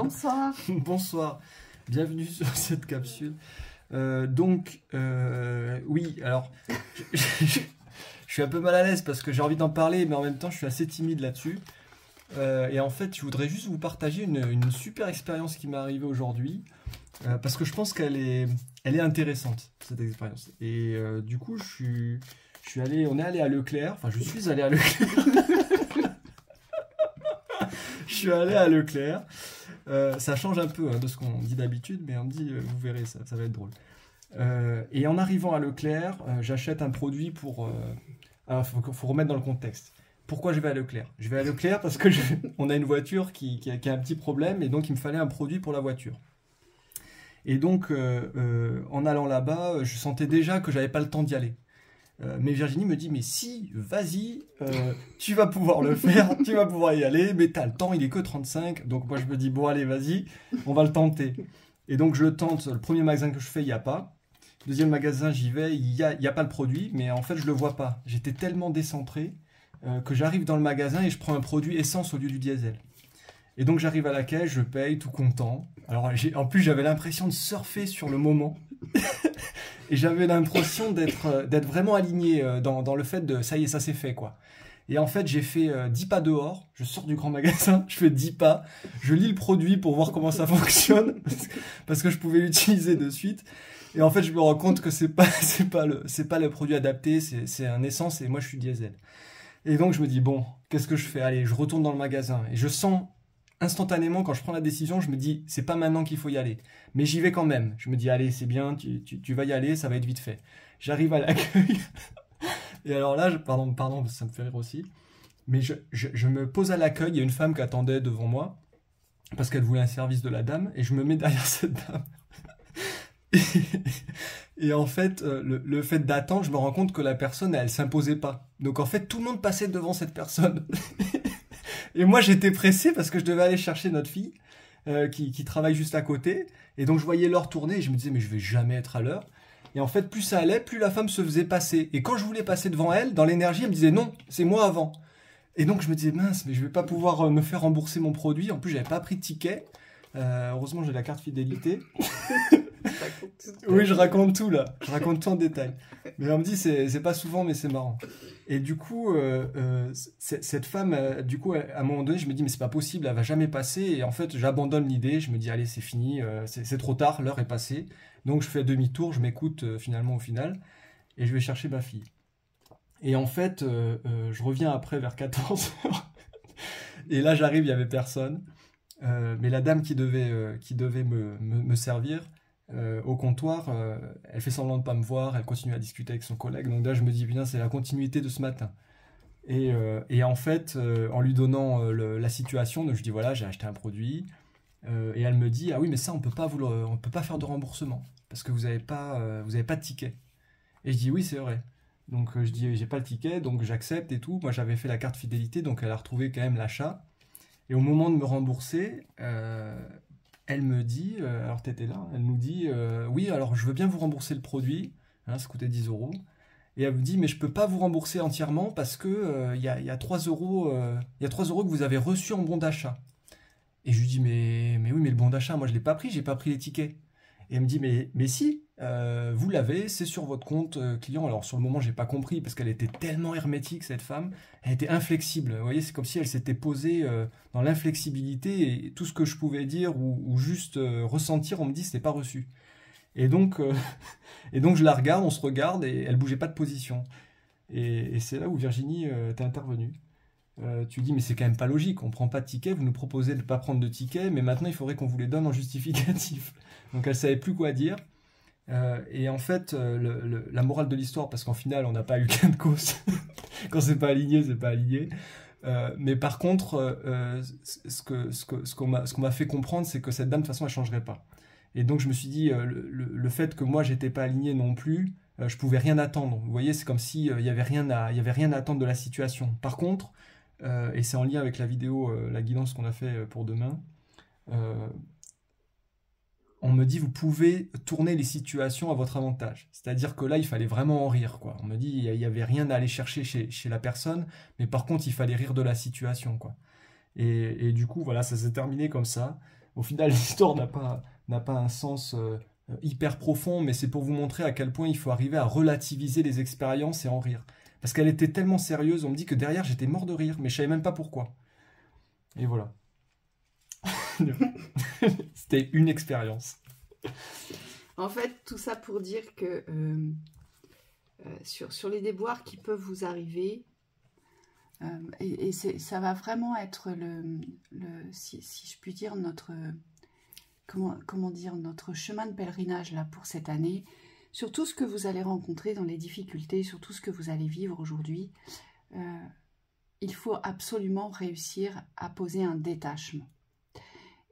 Bonsoir. Bonsoir, bienvenue sur cette capsule. Oui, alors, je suis un peu mal à l'aise parce que j'ai envie d'en parler, mais en même temps, je suis assez timide là-dessus. Et en fait, je voudrais juste vous partager une super expérience qui m'est arrivée aujourd'hui, parce que je pense elle est intéressante, cette expérience. Et du coup, on est allé à Leclerc, enfin, je suis allé à Leclerc. Je suis allé à Leclerc. Ça change un peu de ce qu'on dit d'habitude, mais on me dit, vous verrez, ça va être drôle. Et en arrivant à Leclerc, j'achète un produit pour... Alors, faut remettre dans le contexte. Pourquoi je vais à Leclerc? Je vais à Leclerc parce que on a une voiture qui a un petit problème, et donc il me fallait un produit pour la voiture. Et donc, en allant là-bas, je sentais déjà que j'avais pas le temps d'y aller. Mais Virginie me dit, mais si, vas-y, tu vas pouvoir le faire, tu vas pouvoir y aller, mais t'as le temps, il est que 35. Donc moi je me dis, bon allez, vas-y, on va le tenter. Et donc je le tente, le premier magasin que je fais, il n'y a pas. Deuxième magasin, j'y vais, il y a pas le produit, mais en fait je le vois pas. J'étais tellement décentré que j'arrive dans le magasin et je prends un produit essence au lieu du diesel. Et donc j'arrive à la caisse, je paye, tout content. Alors en plus j'avais l'impression de surfer sur le moment. Et j'avais l'impression d'être vraiment aligné dans le fait de ça y est, ça c'est fait quoi. Et en fait, j'ai fait 10 pas dehors, je sors du grand magasin, je fais 10 pas, je lis le produit pour voir comment ça fonctionne, parce que je pouvais l'utiliser de suite. Et en fait, je me rends compte que c'est pas le produit adapté, c'est un essence et moi je suis diesel. Et donc je me dis, bon, qu'est-ce que je fais? Allez, je retourne dans le magasin. Et je sens instantanément, quand je prends la décision, je me dis, c'est pas maintenant qu'il faut y aller. Mais j'y vais quand même. Je me dis, allez, c'est bien, tu vas y aller, ça va être vite fait. J'arrive à l'accueil. Et alors là, pardon, ça me fait rire aussi. Mais je me pose à l'accueil, il y a une femme qui attendait devant moi, parce qu'elle voulait un service de la dame, et je me mets derrière cette dame. Et en fait, le fait d'attendre, je me rends compte que la personne, elle s'imposait pas. Donc en fait, tout le monde passait devant cette personne. Et moi, j'étais pressé parce que je devais aller chercher notre fille qui travaille juste à côté. Et donc, je voyais l'heure tourner et je me disais, mais je vais jamais être à l'heure. Et en fait, plus ça allait, plus la femme se faisait passer. Et quand je voulais passer devant elle, dans l'énergie, elle me disait, non, c'est moi avant. Et donc, je me disais, mince, mais je vais pas pouvoir me faire rembourser mon produit. En plus, j'avais pas pris de ticket. Heureusement, j'ai la carte fidélité. Oui, je raconte tout là. Je raconte tout en détail. Mais on me dit, c'est pas souvent, mais c'est marrant. Et du coup, cette femme, du coup, à un moment donné, je me dis, mais c'est pas possible, elle va jamais passer. Et en fait, j'abandonne l'idée. Je me dis, allez, c'est fini, c'est trop tard, l'heure est passée. Donc, je fais demi-tour, je m'écoute finalement au final, et je vais chercher ma fille. Et en fait, je reviens après vers 14 heures. Et là, j'arrive, il y avait personne. Mais la dame qui devait me servir, au comptoir, elle fait semblant de pas me voir, elle continue à discuter avec son collègue. Donc là, je me dis, bien, c'est la continuité de ce matin. Et en fait, en lui donnant la situation, donc je dis, voilà, j'ai acheté un produit. Et elle me dit, ah oui, mais ça, on peut pas faire de remboursement, parce que vous avez pas de ticket. Et je dis, oui, c'est vrai. Donc je dis, j'ai pas le ticket, donc j'accepte et tout. Moi, j'avais fait la carte fidélité, donc elle a retrouvé quand même l'achat. Et au moment de me rembourser, elle me dit, alors t'étais là, elle nous dit, oui, alors je veux bien vous rembourser le produit, hein, ça coûtait 10 euros. Et elle me dit, mais je peux pas vous rembourser entièrement parce que y a 3 euros, il y a 3 euros que vous avez reçus en bon d'achat. Et je lui dis, mais oui, mais le bon d'achat, moi je l'ai pas pris, j'ai pas pris les tickets. Et elle me dit, mais si, vous l'avez, c'est sur votre compte client. Alors sur le moment, j'ai pas compris parce qu'elle était tellement hermétique, cette femme. Elle était inflexible. Vous voyez, c'est comme si elle s'était posée dans l'inflexibilité et tout ce que je pouvais dire ou juste ressentir, on me dit, c'était pas reçu. Et donc, et donc je la regarde, on se regarde et elle bougeait pas de position. Et c'est là où Virginie, t'es intervenue. Tu dis, mais c'est quand même pas logique, on prend pas de ticket, vous nous proposez de pas prendre de ticket, mais maintenant il faudrait qu'on vous les donne en justificatif. Donc elle savait plus quoi dire. Et en fait, la morale de l'histoire, parce qu'en final on n'a pas eu gain de cause, quand c'est pas aligné. Mais par contre, ce qu'on m'a fait comprendre, c'est que cette dame de toute façon elle changerait pas. Et donc je me suis dit, le fait que moi j'étais pas aligné non plus, je pouvais rien attendre. Vous voyez, c'est comme si il y avait rien à attendre de la situation. Par contre, et c'est en lien avec la vidéo, la guidance qu'on a fait pour demain, euh, on me dit vous pouvez tourner les situations à votre avantage. C'est-à-dire que là, il fallait vraiment en rire, quoi. On me dit il n'y avait rien à aller chercher chez la personne, mais par contre, il fallait rire de la situation, quoi. Et du coup, voilà, ça s'est terminé comme ça. Au final, l'histoire n'a pas un sens hyper profond, mais c'est pour vous montrer à quel point il faut arriver à relativiser les expériences et en rire. Parce qu'elle était tellement sérieuse, on me dit que derrière j'étais mort de rire, mais je savais même pas pourquoi. Et voilà. C'était une expérience. En fait, tout ça pour dire que sur les déboires qui peuvent vous arriver, ça va vraiment être si je puis dire, comment dire, notre chemin de pèlerinage là pour cette année, sur tout ce que vous allez rencontrer dans les difficultés, sur tout ce que vous allez vivre aujourd'hui. Il faut absolument réussir à poser un détachement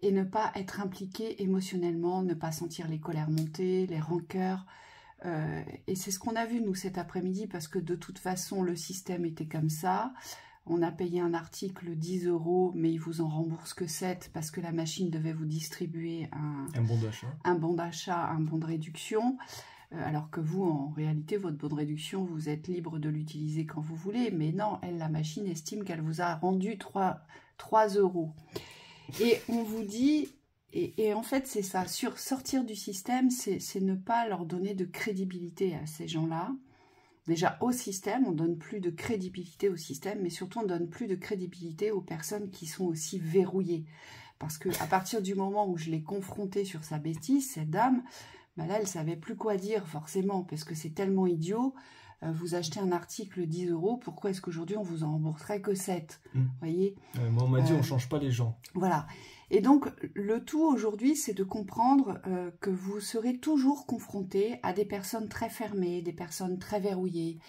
et ne pas être impliqué émotionnellement, ne pas sentir les colères monter, les rancœurs. Et c'est ce qu'on a vu, nous, cet après-midi, parce que de toute façon, le système était comme ça. On a payé un article 10 €, mais il vous en rembourse que 7 parce que la machine devait vous distribuer un bon d'achat, un bon de réduction. Alors que vous, en réalité, votre bon de réduction, vous êtes libre de l'utiliser quand vous voulez. Mais non, elle, la machine estime qu'elle vous a rendu 3 €. Et on vous dit, et en fait c'est ça, sortir du système, c'est ne pas leur donner de crédibilité à ces gens-là. Déjà au système, on donne plus de crédibilité au système, mais surtout on donne plus de crédibilité aux personnes qui sont aussi verrouillées. Parce que à partir du moment où je l'ai confrontée sur sa bêtise, cette dame, ben là elle savait plus quoi dire forcément, parce que c'est tellement idiot. Vous achetez un article 10 €, pourquoi est-ce qu'aujourd'hui on vous en rembourserait que 7 ? Voyez, moi on m'a dit on change pas les gens. Voilà. Et donc le tout aujourd'hui c'est de comprendre que vous serez toujours confronté à des personnes très fermées, des personnes très verrouillées,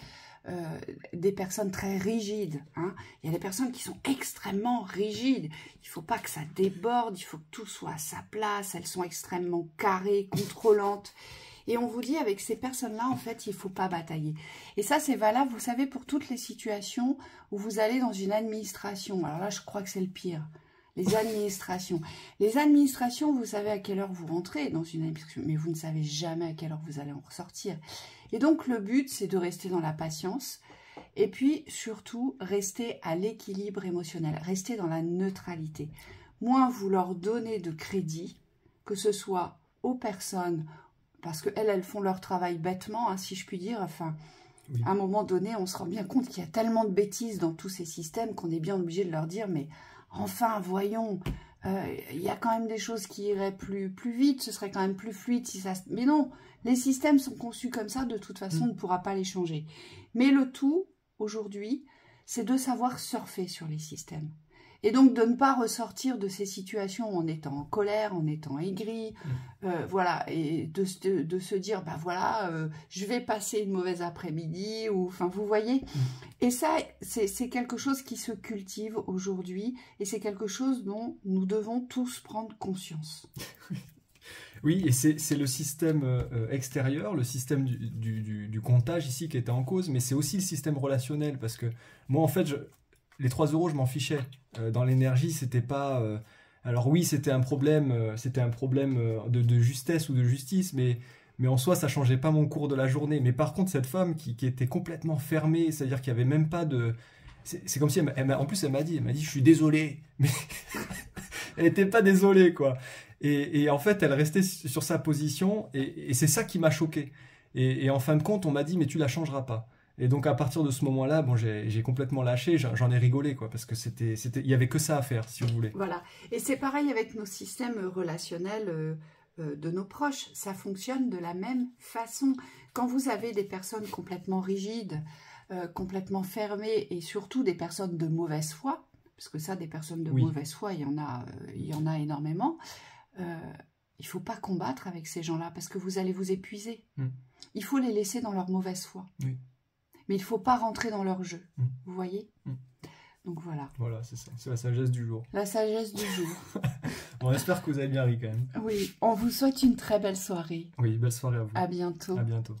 des personnes très rigides. Hein. Il y a des personnes qui sont extrêmement rigides. Il ne faut pas que ça déborde, il faut que tout soit à sa place. Elles sont extrêmement carrées, contrôlantes. Et on vous dit, avec ces personnes-là, en fait, il ne faut pas batailler. Et ça, c'est valable, vous savez, pour toutes les situations où vous allez dans une administration. Alors là, je crois que c'est le pire. Les administrations. Les administrations, vous savez à quelle heure vous rentrez dans une administration, mais vous ne savez jamais à quelle heure vous allez en ressortir. Et donc, le but, c'est de rester dans la patience. Et puis, surtout, rester à l'équilibre émotionnel. Rester dans la neutralité. Moins vous leur donnez de crédit, que ce soit aux personnes, parce qu'elles font leur travail bêtement, hein, si je puis dire. Enfin, oui. À un moment donné, on se rend bien compte qu'il y a tellement de bêtises dans tous ces systèmes qu'on est bien obligé de leur dire, mais enfin, voyons, il y a quand même des choses qui iraient plus vite, ce serait quand même plus fluide si ça... Mais non, les systèmes sont conçus comme ça, de toute façon, on ne pourra pas les changer. Mais le tout, aujourd'hui, c'est de savoir surfer sur les systèmes. Et donc de ne pas ressortir de ces situations en étant en colère, en étant aigri, voilà, et de se dire, bah voilà, je vais passer une mauvaise après-midi, ou enfin, vous voyez. Et ça, c'est quelque chose qui se cultive aujourd'hui, et c'est quelque chose dont nous devons tous prendre conscience. Oui, et c'est le système extérieur, le système du comptage ici qui était en cause, mais c'est aussi le système relationnel, parce que moi, en fait, les 3 €, je m'en fichais. Dans l'énergie, c'était pas... alors oui, c'était un problème de justesse ou de justice, mais en soi, ça changeait pas mon cours de la journée. Mais par contre, cette femme qui était complètement fermée, c'est-à-dire qu'il n'y avait même pas de... C'est comme si, en plus, elle m'a dit, je suis désolée. Mais elle n'était pas désolée, quoi. Et en fait, elle restait sur sa position, et c'est ça qui m'a choqué. Et en fin de compte, on m'a dit, mais tu la changeras pas. Et donc à partir de ce moment-là, bon, j'ai complètement lâché, j'en ai rigolé, quoi, parce que il y avait que ça à faire, si vous voulez. Voilà. Et c'est pareil avec nos systèmes relationnels de nos proches. Ça fonctionne de la même façon. Quand vous avez des personnes complètement rigides, complètement fermées, et surtout des personnes de mauvaise foi, parce que ça, des personnes de mauvaise foi, il y en a énormément. Il ne faut pas combattre avec ces gens-là, parce que vous allez vous épuiser. Il faut les laisser dans leur mauvaise foi. Oui. Mais il ne faut pas rentrer dans leur jeu, vous voyez. Donc voilà. Voilà, c'est ça, c'est la sagesse du jour. La sagesse du jour. Bon, j'espère que vous avez bien ri quand même. Oui, on vous souhaite une très belle soirée. Oui, belle soirée à vous. À bientôt. À bientôt.